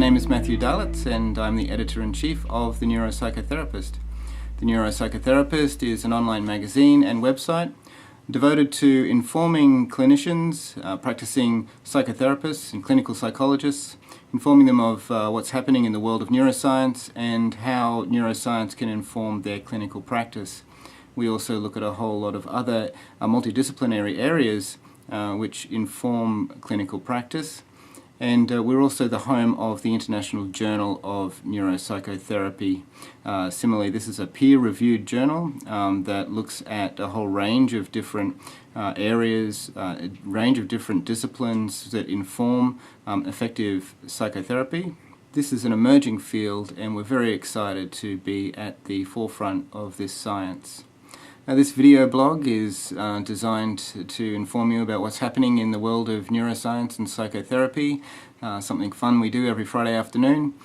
name is Matthew Darlitz, and I'm the editor-in-chief of The Neuropsychotherapist. The Neuropsychotherapist is an online magazine and website devoted to informing clinicians, practicing psychotherapists and clinical psychologists, informing them of what's happening in the world of neuroscience and how neuroscience can inform their clinical practice. We also look at a whole lot of other multidisciplinary areas which inform clinical practice. And we're also the home of the International Journal of Neuropsychotherapy. Similarly, this is a peer-reviewed journal that looks at a whole range of different areas, a range of different disciplines that inform effective psychotherapy. This is an emerging field, and we're very excited to be at the forefront of this science. Now, this video blog is designed to inform you about what's happening in the world of neuroscience and psychotherapy, something fun we do every Friday afternoon.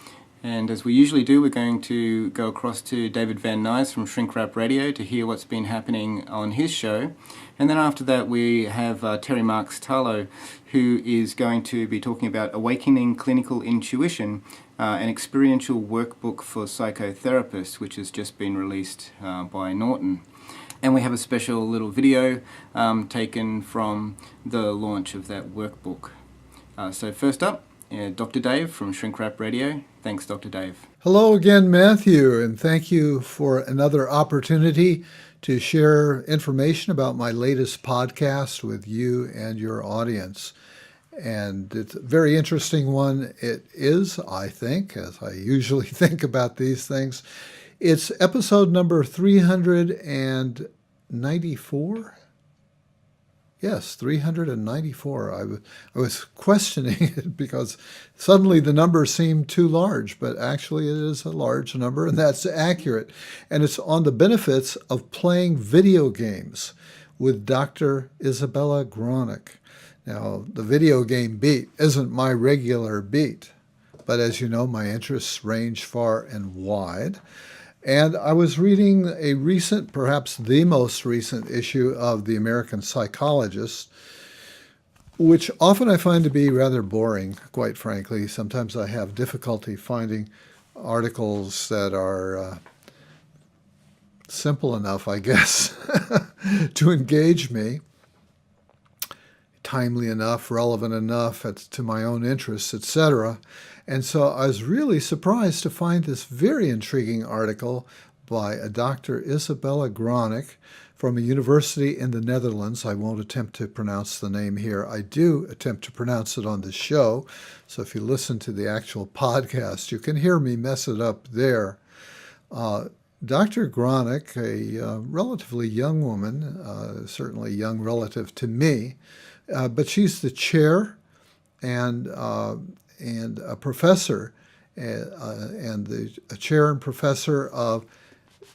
And as we usually do, we're going to go across to David Van Nuys from Shrink Rap Radio to hear what's been happening on his show. And then after that, we have Terry Marks Tarlow, who is going to be talking about Awakening Clinical Intuition, an experiential workbook for psychotherapists, which has just been released by Norton. And we have a special little video taken from the launch of that workbook. So first up, Dr. Dave from Shrink Rap Radio. Thanks, Dr. Dave. Hello again, Matthew, and thank you for another opportunity to share information about my latest podcast with you and your audience. And it's a very interesting one. It is, I think, as I usually think about these things. It's episode number 394. Yes, 394. I was questioning it because suddenly the number seemed too large, but actually it is a large number, and that's accurate. And it's on the benefits of playing video games with Dr. Isabella Gronick. Now, the video game beat isn't my regular beat, but as you know, my interests range far and wide. And I was reading a recent, perhaps the most recent issue of The American Psychologist, which often I find to be rather boring, quite frankly. Sometimes I have difficulty finding articles that are simple enough, I guess, to engage me, timely enough, relevant enough to my own interests, etc. And so I was really surprised to find this very intriguing article by a Dr. Isabella Gronick from a university in the Netherlands. I won't attempt to pronounce the name here. I do attempt to pronounce it on the show. So if you listen to the actual podcast, you can hear me mess it up there. Dr. Gronick, a relatively young woman, certainly young relative to me, but she's the chair and a professor, a chair and professor of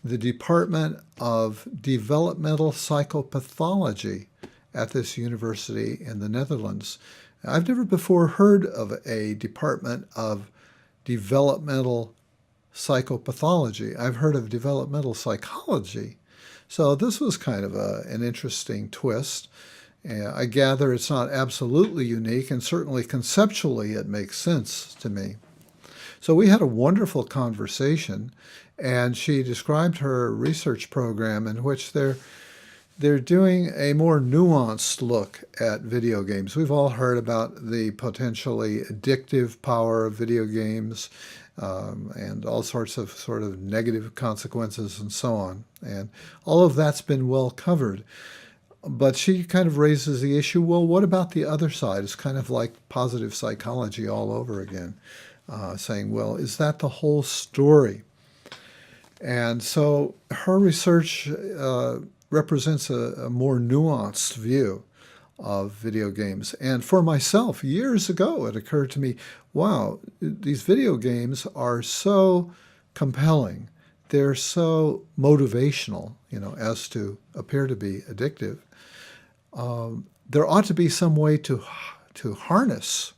the Department of Developmental Psychopathology at this university in the Netherlands. I've never before heard of a Department of Developmental Psychopathology. I've heard of developmental psychology. So this was kind of an interesting twist. I gather it's not absolutely unique, and certainly conceptually it makes sense to me. So we had a wonderful conversation, and she described her research program in which they're doing a more nuanced look at video games. We've all heard about the potentially addictive power of video games and all sorts of sort of negative consequences and so on. And all of that's been well covered. But she kind of raises the issue, well, what about the other side? It's kind of like positive psychology all over again, saying, well, is that the whole story? And so her research represents a more nuanced view of video games. And for myself, years ago, it occurred to me, wow, these video games are so compelling. They're so motivational, as to appear to be addictive. There ought to be some way to harness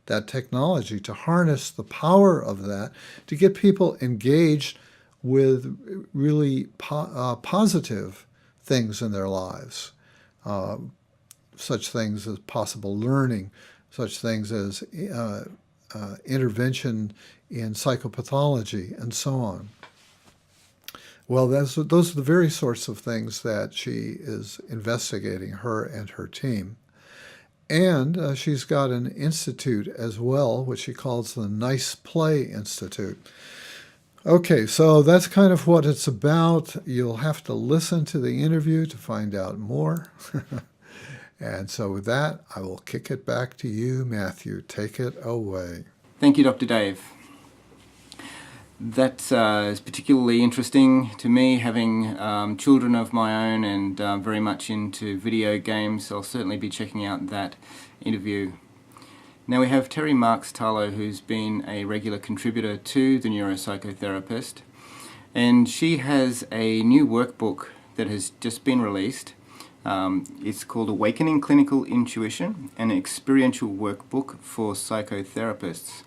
that technology, to harness the power of that, to get people engaged with really positive things in their lives, such things as possible learning, such things as intervention in psychopathology and so on. Well, those are the very sorts of things that she is investigating, her and her team. And she's got an institute as well, which she calls the Nice Play Institute. Okay, so that's kind of what it's about. You'll have to listen to the interview to find out more. And so with that, I will kick it back to you, Matthew. Take it away. Thank you, Dr. Dave. That is particularly interesting to me, having children of my own and very much into video games. I'll certainly be checking out that interview. Now we have Terry Marks-Tarlow, who's been a regular contributor to The Neuropsychotherapist, and she has a new workbook that has just been released. It's called Awakening Clinical Intuition, an experiential workbook for psychotherapists.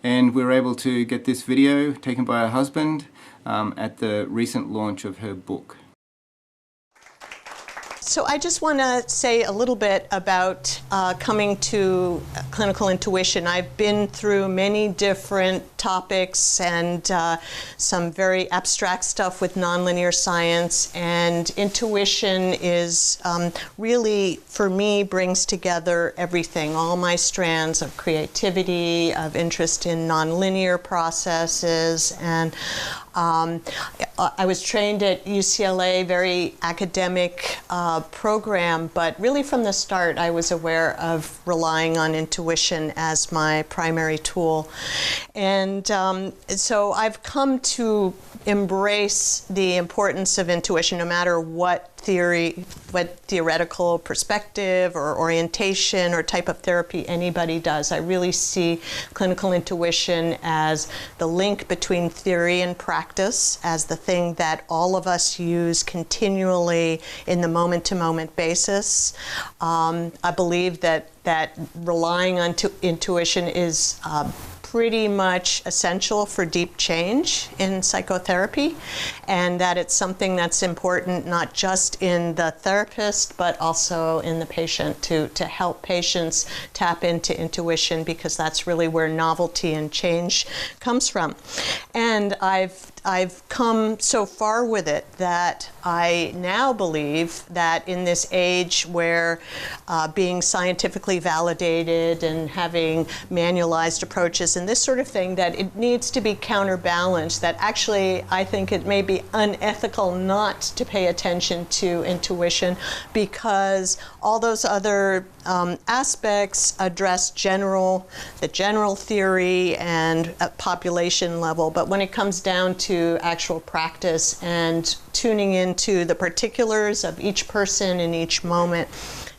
And we were able to get this video taken by her husband at the recent launch of her book. So I just want to say a little bit about coming to clinical intuition. I've been through many different topics and some very abstract stuff with nonlinear science, and intuition is really, for me, brings together everything, all my strands of creativity, of interest in nonlinear processes, and I was trained at UCLA, very academic program, but really from the start I was aware of relying on intuition as my primary tool. And so I've come to embrace the importance of intuition, no matter what theoretical perspective or orientation or type of therapy anybody does. I really see clinical intuition as the link between theory and practice, as the thing that all of us use continually in the moment-to-moment basis. I believe that relying on intuition is pretty much essential for deep change in psychotherapy, and that it's something that's important not just in the therapist but also in the patient, to help patients tap into intuition, because that's really where novelty and change comes from. And I've come so far with it that I now believe that in this age where being scientifically validated and having manualized approaches and this sort of thing, that it needs to be counterbalanced, that actually I think it may be unethical not to pay attention to intuition, because all those other aspects address the general theory and population level, but when it comes down to actual practice and tuning into the particulars of each person in each moment,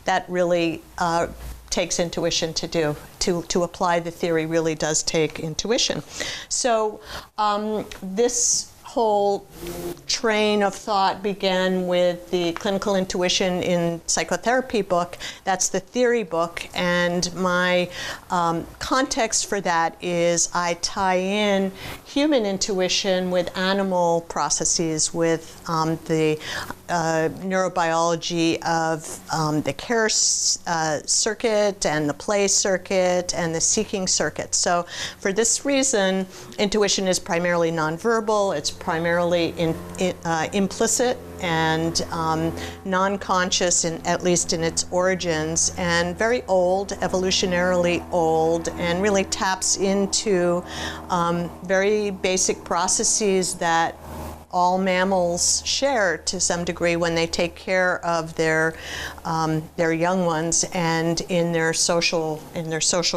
that really takes intuition to do. To apply the theory really does take intuition. So this whole train of thought began with the Clinical Intuition in Psychotherapy book. That's the theory book, and my context for that is I tie in human intuition with animal processes, with the neurobiology of the care circuit and the play circuit and the seeking circuit. So for this reason, intuition is primarily nonverbal, it's primarily implicit and non-conscious, at least in its origins, and very old, evolutionarily old, and really taps into very basic processes that all mammals share to some degree when they take care of their young ones and in their social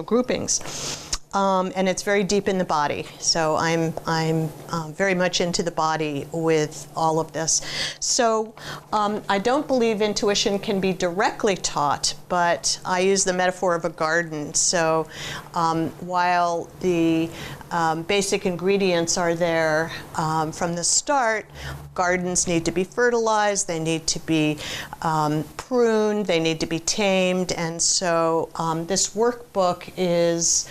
groupings. And it's very deep in the body. So I'm very much into the body with all of this. So I don't believe intuition can be directly taught, but I use the metaphor of a garden. So while the basic ingredients are there from the start, gardens need to be fertilized, they need to be pruned, they need to be tamed, and so this workbook is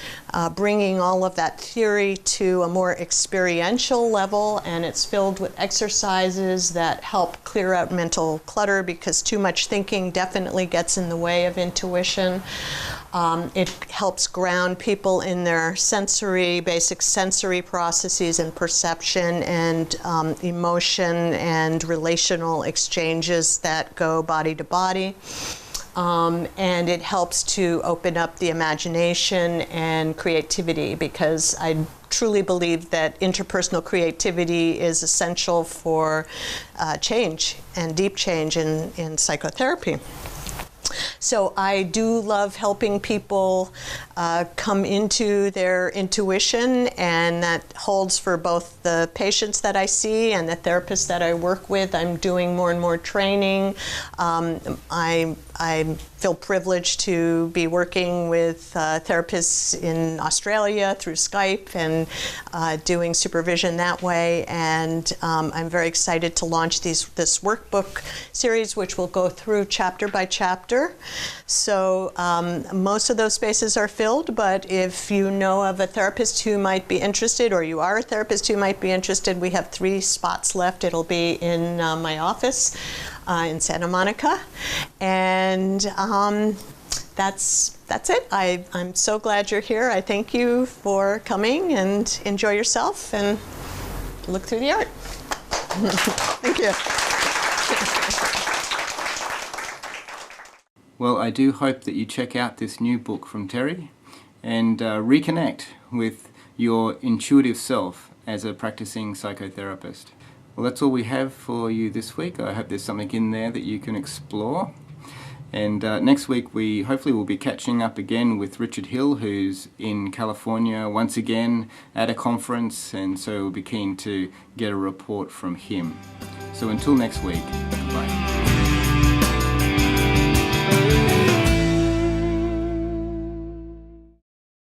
bringing all of that theory to a more experiential level, and it's filled with exercises that help clear out mental clutter, because too much thinking definitely gets in the way of intuition. It helps ground people in their basic sensory processes and perception and emotion and relational exchanges that go body to body. And it helps to open up the imagination and creativity, because I truly believe that interpersonal creativity is essential for change and deep change in psychotherapy. So I do love helping people come into their intuition, and that holds for both the patients that I see and the therapists that I work with. I'm doing more and more training. I feel privileged to be working with therapists in Australia through Skype and doing supervision that way. And I'm very excited to launch this workbook series, which will go through chapter by chapter. So most of those spaces are filled, but if you know of a therapist who might be interested, or you are a therapist who might be interested, we have 3 spots left. It'll be in my office in Santa Monica, and that's it. I'm so glad you're here. I thank you for coming, and enjoy yourself and look through the art. Thank you. Well, I do hope that you check out this new book from Terry and reconnect with your intuitive self as a practicing psychotherapist. Well, that's all we have for you this week. I hope there's something in there that you can explore. And next week we hopefully will be catching up again with Richard Hill, who's in California once again at a conference, and so we'll be keen to get a report from him. So until next week, bye.